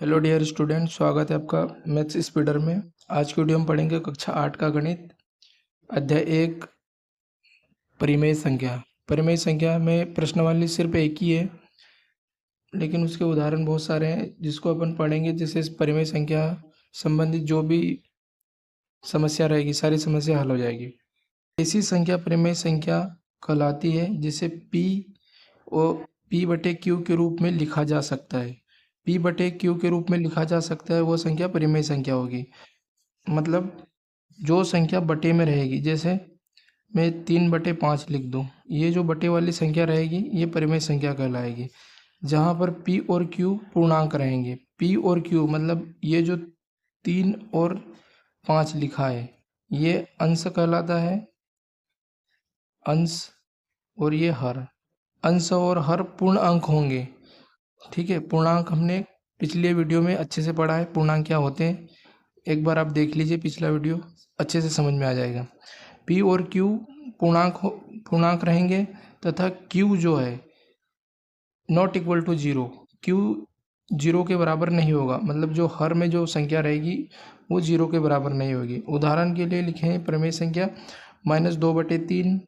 Hello dear student, स्वागत है आपका मैथ्स स्पीडर में। आज की वीडियो हम पढ़ेंगे कक्षा 8 का गणित, अध्याय 1 परिमेय संख्या। परिमेय संख्या में प्रश्नावली सिर्फ एक ही है, लेकिन उसके उदाहरण बहुत सारे हैं जिसको अपन पढ़ेंगे। जिससे इस परिमेय संख्या संबंधित जो भी समस्या रहेगी सारी समस्या हल हो जाएगी। ऐसी संख्या परिमेय संख्या कहलाती है जिसे P और P/Q के रूप में लिखा जा सकता है। P/Q के रूप में लिखा जा सकता है वो संख्या परिमेय संख्या होगी। मतलब जो संख्या बटे में रहेगी, जैसे मैं 3/5 लिख दूँ, ये जो बटे वाली संख्या रहेगी ये परिमेय संख्या कहलाएगी। जहाँ पर P और Q पूर्णांक रहेंगे। P और Q मतलब ये जो 3 और 5 लिखा है ये अंश कहलाता है, अंश। और ये हर, अंश और हर पूर्ण अंक होंगे। ठीक है, पूर्णांक हमने पिछले वीडियो में अच्छे से पढ़ा है, पूर्णांक क्या होते हैं। एक बार आप देख लीजिए पिछला वीडियो, अच्छे से समझ में आ जाएगा। P और Q पूर्णांक रहेंगे तथा Q जो है नॉट इक्वल टू 0, Q 0 के बराबर नहीं होगा। मतलब जो हर में जो संख्या रहेगी वो 0 के बराबर नहीं होगी। उदाहरण के लिए लिखे हैं परिमेय संख्या -2/3,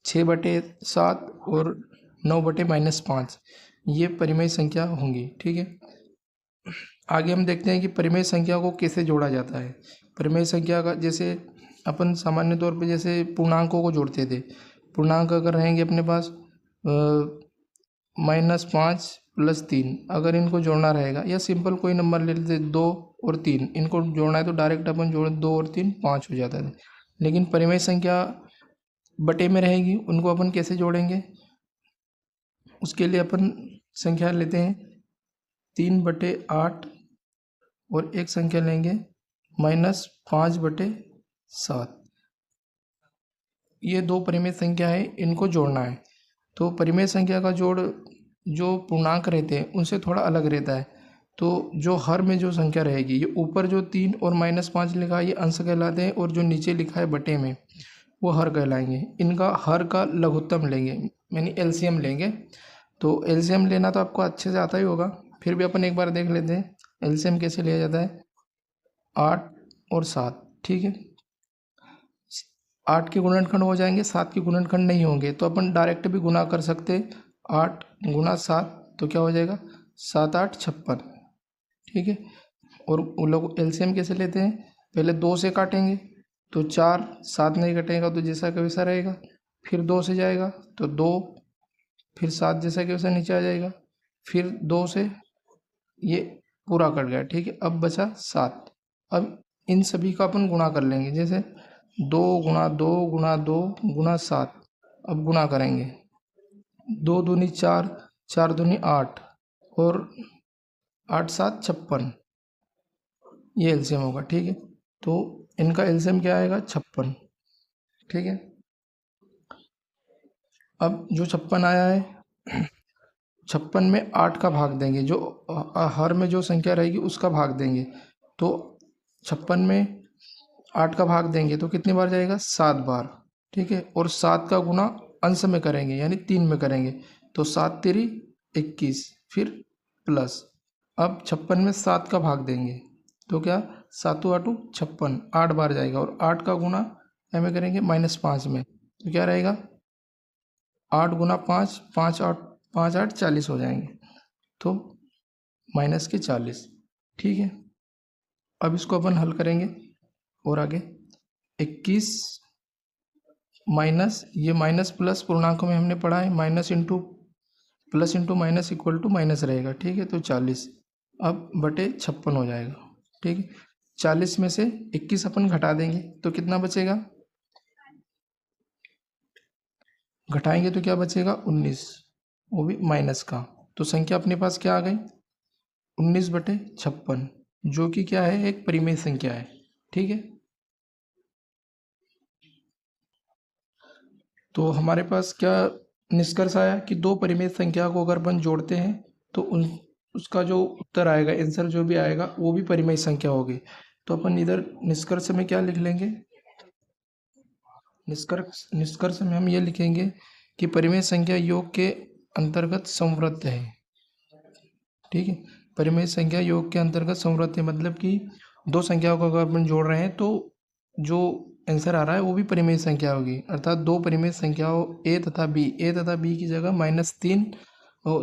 6/7 और 9/-5, ये परिमेय संख्या होंगी। ठीक है, आगे हम देखते हैं कि परिमेय संख्या को कैसे जोड़ा जाता है। परिमेय संख्या का जैसे अपन सामान्य तौर पे जैसे पूर्णांकों को जोड़ते थे। पूर्णांक अगर रहेंगे अपने पास -5 + 3, अगर इनको जोड़ना रहेगा, या सिंपल कोई नंबर ले लेते 2 और 3, इनको जोड़ना है तो डायरेक्ट अपन जोड़ 2 और 3 5 हो जाता है। लेकिन परिमेय संख्या बटे में रहेगी, उनको अपन कैसे जोड़ेंगे? उसके लिए अपन संख्या लेते हैं 3/8 और एक संख्या लेंगे -5/7। ये दो परिमेय संख्या है, इनको जोड़ना है। तो परिमेय संख्या का जोड़ जो पूर्णांक रहते हैं उनसे थोड़ा अलग रहता है। तो जो हर में जो संख्या रहेगी, ये ऊपर जो 3 और -5 लिखा है ये अंश कहलाते हैं, और जो नीचे लिखा है बटे में वो हर कहलाएंगे। इनका हर का लघुत्तम लेंगे, यानी एलसीएम लेंगे। तो एलसीएम लेना तो आपको अच्छे से आता ही होगा, फिर भी अपन एक बार देख लेते हैं एलसीएम कैसे लिया जाता है। 8 और 7, ठीक है, 8 के गुणनखंड हो जाएंगे, 7 के गुणनखंड नहीं होंगे, तो अपन डायरेक्ट भी गुना कर सकते। 8 × 7 तो क्या हो जाएगा, 7 8 56। ठीक है, और वो लोग एलसीएम कैसे लेते हैं, पहले 2 से काटेंगे तो 4, 7 नहीं कटेगा तो जैसा का वैसा रहेगा। फिर 2 से जाएगा तो 2, फिर 7 जैसा कि वैसा नीचे आ जाएगा। फिर 2 से ये पूरा कट गया। ठीक है, अब बचा 7। अब इन सभी का अपन गुणा कर लेंगे, जैसे 2 × 2 × 2 × 7। अब गुणा करेंगे, 2 दूनी 4, 4 दूनी 8 और 8 7 56, ये एलसीएम होगा। ठीक है, तो इनका एलसीएम क्या आएगा, 56। ठीक है, अब जो 56 आया है 56 में 8 का भाग देंगे, जो हर में जो संख्या रहेगी उसका भाग देंगे। तो 56 में 8 का भाग देंगे तो कितनी बार जाएगा, 7 बार। ठीक है, और 7 का गुना अंश में करेंगे यानी 3 में करेंगे, तो 7 तेरी 21, फिर प्लस। अब 56 में 7 का भाग देंगे तो क्या, 7 8 56, 8 बार जाएगा, और 8 का गुना में करेंगे -5 में, तो क्या रहेगा, 8 × 5, 5 8 5 8 40 हो जाएंगे, तो -40। ठीक है, अब इसको अपन हल करेंगे और आगे 21 माइनस, ये माइनस प्लस पूर्णांकों में हमने पढ़ा है, minus into plus into minus equal to minus रहेगा। ठीक है, तो 40 अब बटे 56 हो जाएगा। ठीक है, 40 में से 21 अपन घटा देंगे तो कितना बचेगा, घटाएंगे तो क्या बचेगा, 19, वो भी माइनस का। तो संख्या अपने पास क्या आ गई, 19/56, जो कि क्या है, एक परिमेय संख्या है। ठीक है, तो हमारे पास क्या निष्कर्ष आया कि दो परिमेय संख्या को अगर अपन जोड़ते हैं तो उसका जो उत्तर आएगा, आंसर जो भी आएगा वो भी परिमेय संख्या होगी। तो अपन इधर निष्कर्ष में क्या लिख लेंगे, निष्कर्ष में हम ये लिखेंगे कि परिमेय संख्या योग के अंतर्गत संवृत्त है। ठीक है, परिमेय संख्या योग के अंतर्गत संवृत है, मतलब कि दो संख्याओं को अगर अपन जोड़ रहे हैं तो जो आंसर आ रहा है वो भी परिमेय संख्या होगी। अर्थात दो परिमेय संख्याओं ए तथा बी की जगह -3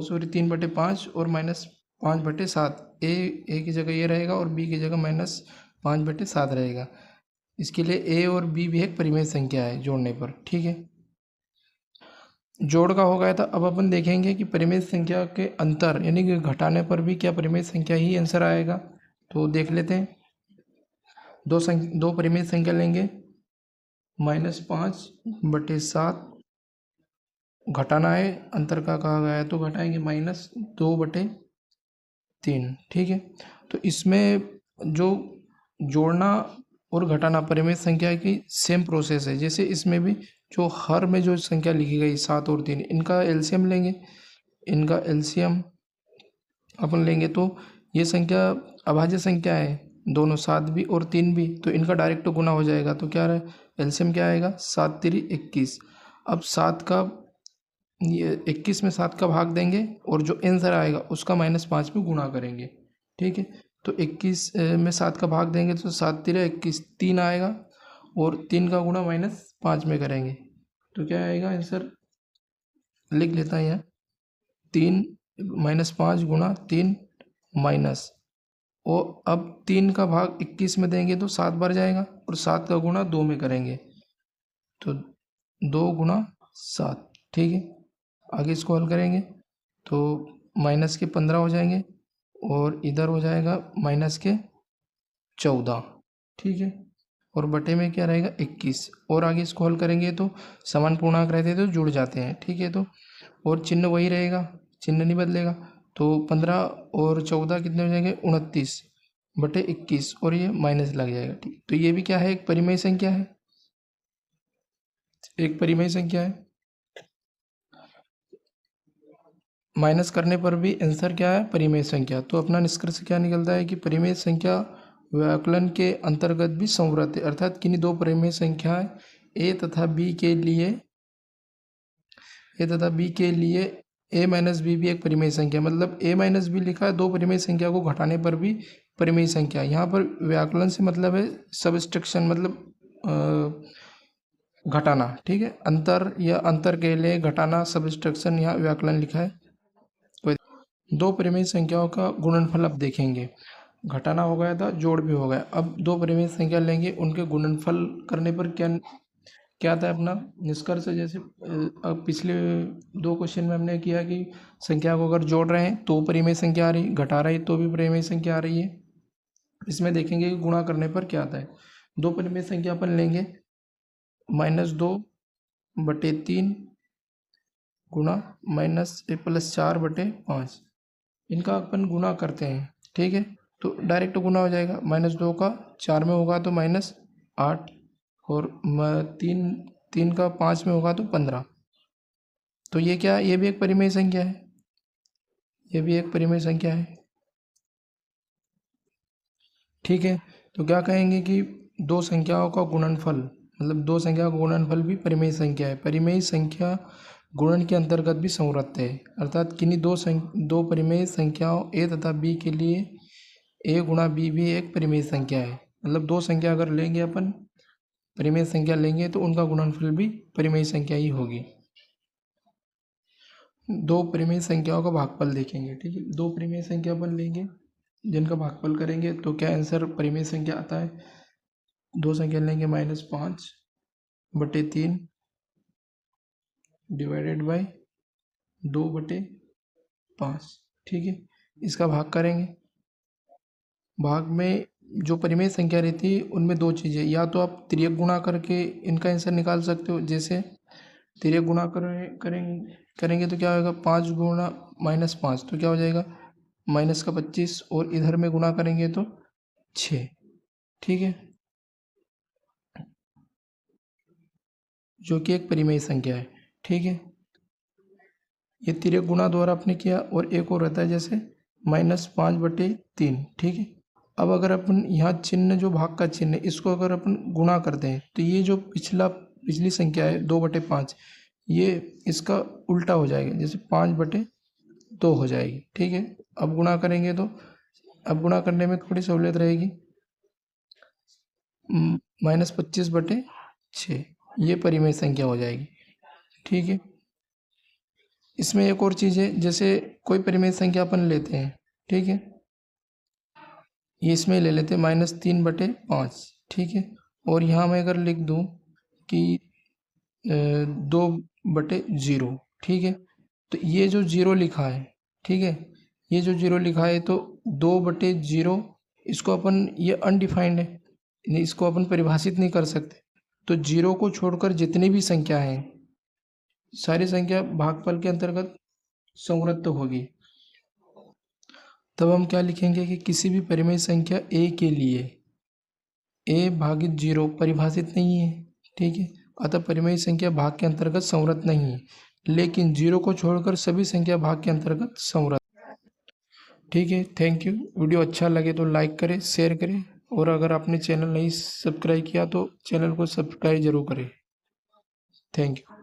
सॉरी 3/5 और -5/7 ए की जगह ये रहेगा और बी की जगह -5/7 रहेगा। इसके लिए ए और बी भी एक परिमेय संख्या है जोड़ने पर। ठीक है, जोड़ का हो गया था। अब अपन देखेंगे कि परिमेय संख्या के अंतर यानी कि घटाने पर भी क्या परिमेय संख्या ही आंसर आएगा। तो देख लेते हैं। दो परिमेय संख्या लेंगे, -5/7 घटाना है, अंतर का कहा गया है तो घटाएंगे -2/3। ठीक है, तो इसमें जो जोड़ना और घटाना परिमेय संख्या की सेम प्रोसेस है। जैसे इसमें भी जो हर में जो संख्या लिखी गई 7 और 3, इनका एलसीएम लेंगे। इनका एलसीएम अपन लेंगे तो ये संख्या अभाज्य संख्या है, दोनों 7 भी और 3 भी, तो इनका डायरेक्ट गुना हो जाएगा। तो क्या रहा, एलसीएम क्या आएगा, 7 3 21। अब 7 का ये 21 में 7 का भाग देंगे और जो आंसर आएगा उसका -5 में गुणा करेंगे। ठीक है, तो 21 में 7 का भाग देंगे तो 7 3 21, 3 आएगा और 3 का गुणा -5 में करेंगे तो क्या आएगा आंसर, लिख लेता है यहाँ 3 -5 गुणा 3 माइनस, और अब 3 का भाग 21 में देंगे तो 7 बार जाएगा और 7 का गुणा 2 में करेंगे तो 2 गुणा 7। ठीक है, आगे इसको हल करेंगे तो -15 हो जाएंगे और इधर हो जाएगा -14। ठीक है, और बटे में क्या रहेगा 21, और आगे इसको हल करेंगे तो समान पूर्णांक रहते हैं तो जुड़ जाते हैं। ठीक है, तो और चिन्ह वही रहेगा, चिन्ह नहीं बदलेगा। तो 15 और 14 कितने हो जाएंगे, 29/21, और ये माइनस लग जाएगा। ठीक, तो ये भी क्या है, एक परिमेय संख्या है, एक परिमेय संख्या है। माइनस करने पर भी आंसर क्या है, परिमेय संख्या। तो अपना निष्कर्ष क्या निकलता है कि परिमेय संख्या व्याकलन के अंतर्गत भी संवृत है, अर्थात किन्हीं दो परिमेय संख्याएं ए तथा बी के लिए a माइनस बी भी एक परिमेय संख्या, मतलब a माइनस बी लिखा है, दो परिमेय संख्या को घटाने पर भी परिमेय संख्या। यहाँ पर व्याकलन से मतलब है सबस्ट्रक्शन, मतलब घटाना। ठीक है, अंतर या अंतर के लिए घटाना, सबस्ट्रक्शन, यहाँ व्याकलन लिखा है। दो परिमेय संख्याओं का गुणनफल अब देखेंगे। घटाना हो गया था, जोड़ भी हो गया। अब दो परिमेय संख्या लेंगे, उनके गुणनफल करने पर क्या था अपना निष्कर्ष। जैसे अब पिछले दो क्वेश्चन में हमने किया कि संख्या को अगर जोड़ रहे हैं तो परिमेय संख्या आ रही, घटा रही तो भी परिमेय संख्या आ रही है। इसमें देखेंगे कि गुणा करने पर क्या आता है। दो परिमेय संख्या अपन लेंगे, -2/3 गुणा -+4/5, इनका अपन गुना करते हैं। ठीक है, तो डायरेक्ट गुना हो जाएगा, -2 का 4 में होगा तो -8, और 3 का 5 में होगा तो 15। तो ये क्या, ये भी एक परिमेय संख्या है, ये भी एक परिमेय संख्या है। ठीक है, तो क्या कहेंगे कि दो संख्याओं का गुणनफल, मतलब दो संख्याओं का गुणनफल भी परिमेय संख्या है। परिमेय संख्या गुणन के अंतर्गत भी संवृत है, अर्थात किन्हीं दो परिमेय संख्याओं a तथा b के लिए a गुणा b भी एक परिमेय संख्या है। मतलब दो संख्या अगर लेंगे अपन, परिमेय संख्या लेंगे तो उनका गुणनफल भी परिमेय संख्या ही होगी। दो परिमेय संख्याओं का भागफल देखेंगे। ठीक है, दो परिमेय संख्या अपन लेंगे जिनका भागफल करेंगे तो क्या आंसर परिमेय संख्या आता है। दो संख्या लेंगे, -5/3 डिवाइडेड बाय 2/5। ठीक है, इसका भाग करेंगे। भाग में जो परिमेय संख्या रहती है उनमें दो चीज़ें, या तो आप तिर्यक गुणा करके इनका आंसर निकाल सकते हो। जैसे तिर्यक गुणा करेंगे तो क्या होगा, 5 गुणा -5 तो क्या हो जाएगा, -25, और इधर में गुणा करेंगे तो 6। ठीक है, जो कि एक परिमेय संख्या है। ठीक है, ये तिर्यक गुणा द्वारा आपने किया, और एक और रहता है जैसे -5/3। ठीक है, अब अगर अपन यहाँ चिन्ह, जो भाग का चिन्ह है, इसको अगर अपन गुणा करते हैं तो ये जो पिछली संख्या है 2/5, ये इसका उल्टा हो जाएगा, जैसे 5/2 हो जाएगी। ठीक है, अब गुणा करेंगे तो अब गुणा करने में थोड़ी सहूलियत रहेगी। -25/6 ये परिमेय संख्या हो जाएगी। ठीक है, इसमें एक और चीज़ है, जैसे कोई परिमेय संख्या अपन लेते हैं, ठीक है, ये इसमें ले लेते हैं -3/5, ठीक है, और यहाँ मैं अगर लिख दूँ कि 2/0, ठीक है, तो ये जो 0 लिखा है, ठीक है, ये जो 0 लिखा है तो 2/0 इसको अपन, ये अनडिफाइंड है, इसको अपन परिभाषित नहीं कर सकते। तो 0 को छोड़कर जितनी भी संख्या हैं सारी संख्या भागफल के अंतर्गत संवृत्त होगी। तब हम क्या लिखेंगे कि किसी भी परिमेय संख्या a के लिए a/0 परिभाषित नहीं है, ठीक है, अतः परिमेय संख्या भाग के अंतर्गत संवृत्त नहीं है, लेकिन 0 को छोड़कर सभी संख्या भाग के अंतर्गत संवृत्त। ठीक है, थैंक यू। वीडियो अच्छा लगे तो लाइक करें, शेयर करें, और अगर आपने चैनल नहीं सब्सक्राइब किया तो चैनल को सब्सक्राइब जरूर करें। Thank you.